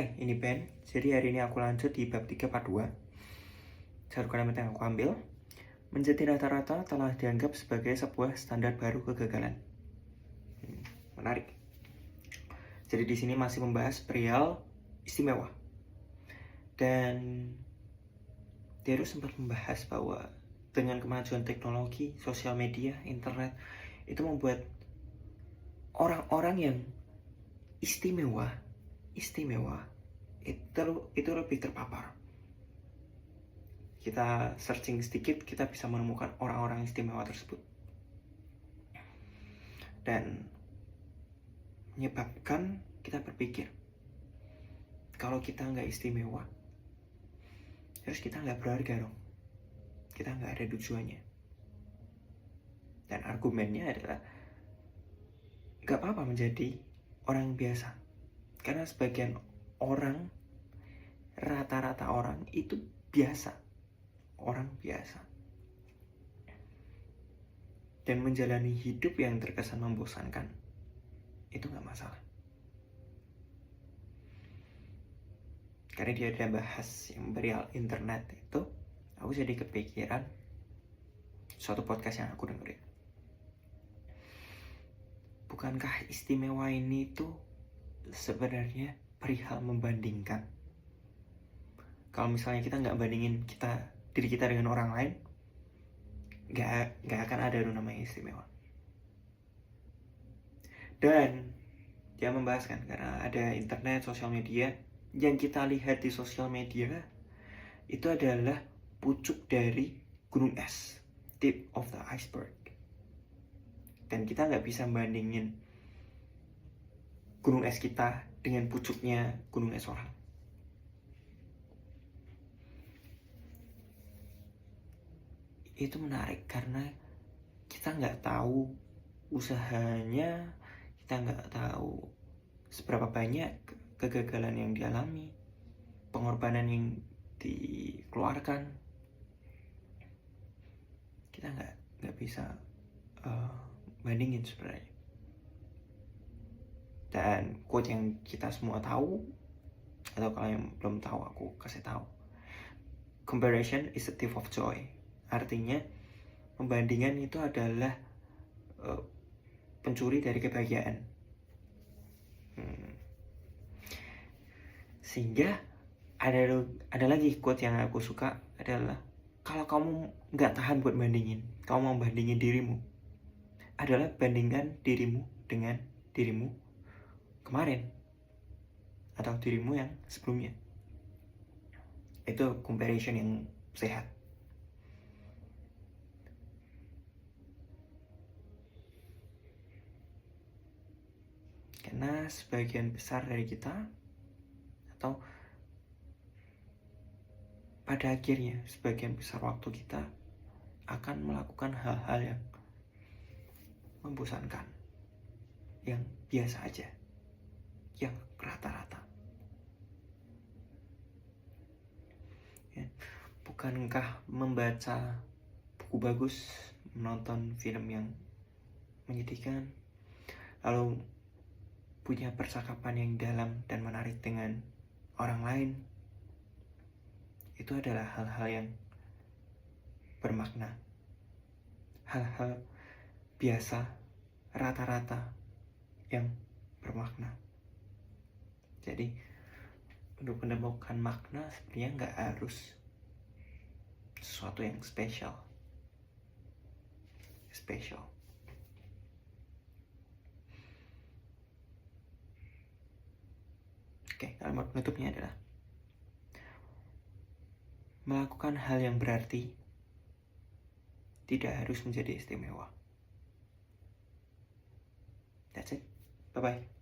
Ini Ben. Jadi hari ini aku lanjut di bab 3 part 2. Satu kalimat yang aku ambil. Menjadi rata-rata telah dianggap sebagai sebuah standar baru kegagalan. Menarik. Jadi di sini masih membahas perihal istimewa. Dan Deru sempat membahas bahwa dengan kemajuan teknologi, sosial media, internet, itu membuat orang-orang yang istimewa itu lebih terpapar. Kita searching sedikit, kita bisa menemukan orang-orang istimewa tersebut. Dan menyebabkan kita berpikir, kalau kita nggak istimewa, terus kita nggak berharga dong. Kita nggak ada tujuannya. Dan argumennya adalah, nggak apa-apa menjadi orang biasa. Karena sebagian orang, rata-rata orang itu biasa. Orang biasa. Dan menjalani hidup yang terkesan membosankan, itu nggak masalah. Karena dia ada bahas yang perihal internet itu, aku jadi kepikiran suatu podcast yang aku dengerin. Bukankah istimewa ini tuh sebenarnya perihal membandingkan? Kalau misalnya kita nggak bandingin diri kita dengan orang lain, nggak akan ada namanya istimewa. Dan dia membahaskan karena ada internet, sosial media, yang kita lihat di sosial media itu adalah pucuk dari gunung es, tip of the iceberg. Dan kita nggak bisa bandingin gunung es kita dengan pucuknya gunung es orang. Itu menarik karena kita nggak tahu usahanya, kita nggak tahu seberapa banyak kegagalan yang dialami, pengorbanan yang dikeluarkan. Kita nggak bisa bandingin sebenarnya. Dan quote yang kita semua tahu, atau kalau yang belum tahu aku kasih tahu, comparison is a thief of joy. Artinya pembandingan itu adalah pencuri dari kebahagiaan. Sehingga ada lagi quote yang aku suka adalah, kalau kamu nggak tahan buat bandingin, kamu mau bandingin dirimu, adalah bandingkan dirimu dengan dirimu kemarin atau dirimu yang sebelumnya. Itu comparison yang sehat. Karena sebagian besar dari kita, atau pada akhirnya sebagian besar waktu kita akan melakukan hal-hal yang membosankan, yang biasa aja, yang rata-rata. Ya, bukankah membaca buku bagus, menonton film yang menyedihkan, lalu punya percakapan yang dalam dan menarik dengan orang lain, itu adalah hal-hal yang bermakna, hal-hal biasa, rata-rata yang bermakna. Jadi untuk menemukan makna sebenarnya nggak harus sesuatu yang spesial. Oke, kalimat penutupnya adalah, melakukan hal yang berarti tidak harus menjadi istimewa. That's it. Bye-bye.